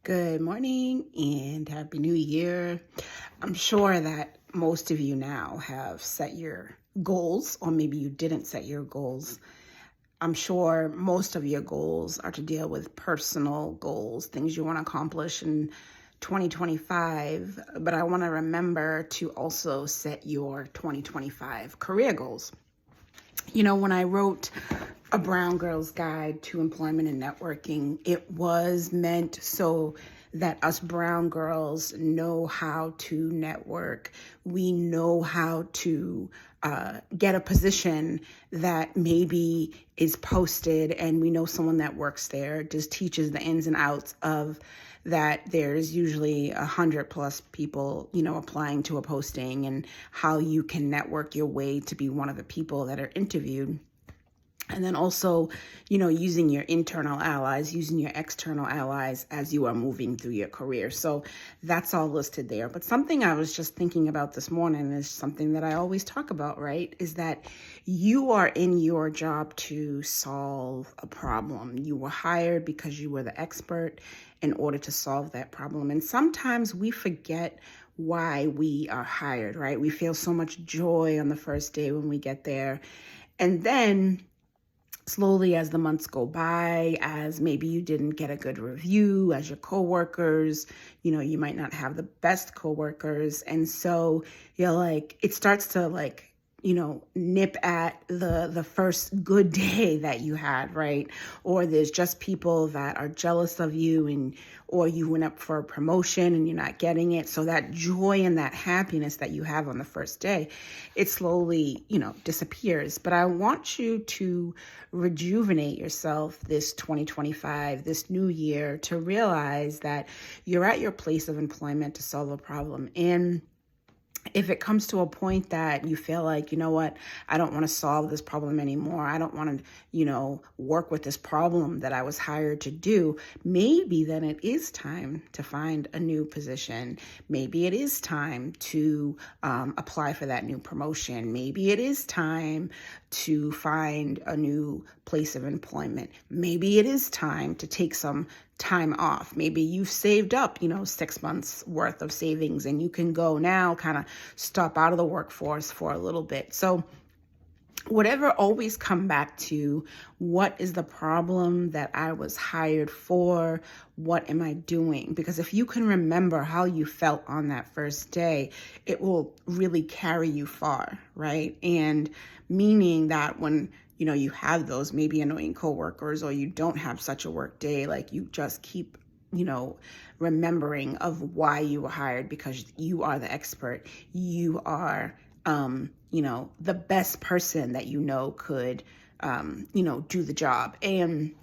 Good morning and Happy New Year. I'm sure that most of you now have set your goals, or maybe you didn't set your goals. I'm sure most of your goals are to deal with personal goals, things you want to accomplish in 2025. But I want to remember to also set your 2025 career goals. When I wrote A Brown Girl's Guide to Employment and Networking, it was meant so that us brown girls know how to network. We know how to get a position that maybe is posted and we know someone that works there, just teaches the ins and outs of that. There's usually 100+ people, applying to a posting, and how you can network your way to be one of the people that are interviewed. And then also, using your internal allies, using your external allies as you are moving through your career. So that's all listed there. But something I was just thinking about this morning is something that I always talk about, right? Is that you are in your job to solve a problem. You were hired because you were the expert in order to solve that problem. And sometimes we forget why we are hired, right? We feel so much joy on the first day when we get there. And then slowly, as the months go by, as maybe you didn't get a good review, as your coworkers, you might not have the best coworkers. And so it starts to nip at the first good day that you had, right? Or there's just people that are jealous of you, or you went up for a promotion and you're not getting it. So that joy and that happiness that you have on the first day, it slowly, disappears. But I want you to rejuvenate yourself this 2025, this new year, to realize that you're at your place of employment to solve a problem. And if it comes to a point that you feel like, I don't want to solve this problem anymore. I don't want to, work with this problem that I was hired to do. Maybe then it is time to find a new position. Maybe it is time to apply for that new promotion. Maybe it is time to find a new place of employment. Maybe it is time to take some time off. Maybe you've saved up, 6 months worth of savings, and you can go now kind of stop out of the workforce for a little bit. So whatever, always come back to, what is the problem that I was hired for? What am I doing? Because if you can remember how you felt on that first day, it will really carry you far, right? And meaning that when you have those maybe annoying coworkers, or you don't have such a work day, you just keep remembering of why you were hired, because you are the expert. You are the best person that could do the job. And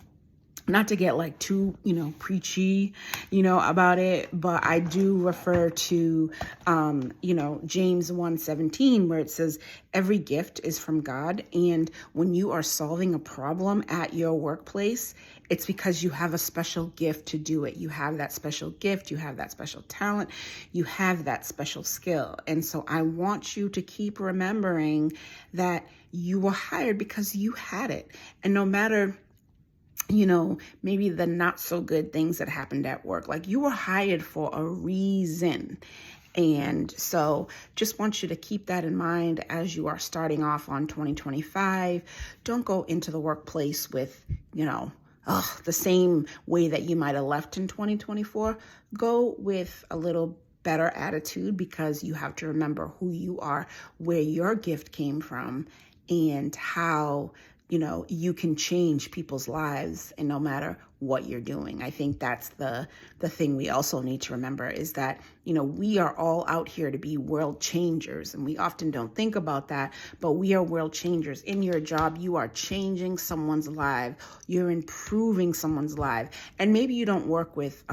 not to get too, preachy, about it, but I do refer to, James 1:17, where it says, every gift is from God. And when you are solving a problem at your workplace, it's because you have a special gift to do it. You have that special gift, you have that special talent, you have that special skill. And so I want you to keep remembering that you were hired because you had it. And no matter maybe the not so good things that happened at work, you were hired for a reason. And so just want you to keep that in mind as you are starting off on 2025. Don't go into the workplace with, the same way that you might have left in 2024. Go with a little better attitude, because you have to remember who you are, where your gift came from, and how you can change people's lives, and no matter what you're doing. I think that's the thing we also need to remember, is that, we are all out here to be world changers, and we often don't think about that, but we are world changers. In your job, you are changing someone's life. You're improving someone's life. And maybe you don't work with,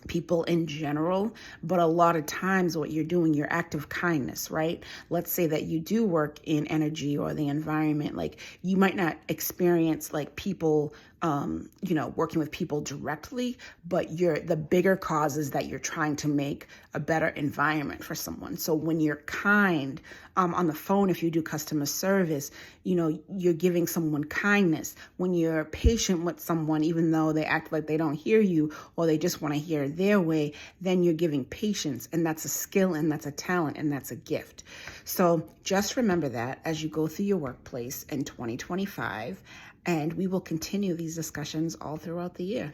people in general, but a lot of times what you're doing, your act of kindness, right? Let's say that you do work in energy or the environment, you might not experience people, working with people directly, but the bigger cause is that you're trying to make a better environment for someone. So when you're kind, on the phone, if you do customer service, you're giving someone kindness. When you're patient with someone, even though they act like they don't hear you or they just want to hear their way, then you're giving patience. And that's a skill, and that's a talent, and that's a gift. So just remember that as you go through your workplace in 2025, and we will continue these discussions all throughout the year.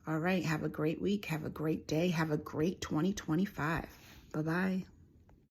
All right. Have a great week. Have a great day. Have a great 2025. Bye-bye.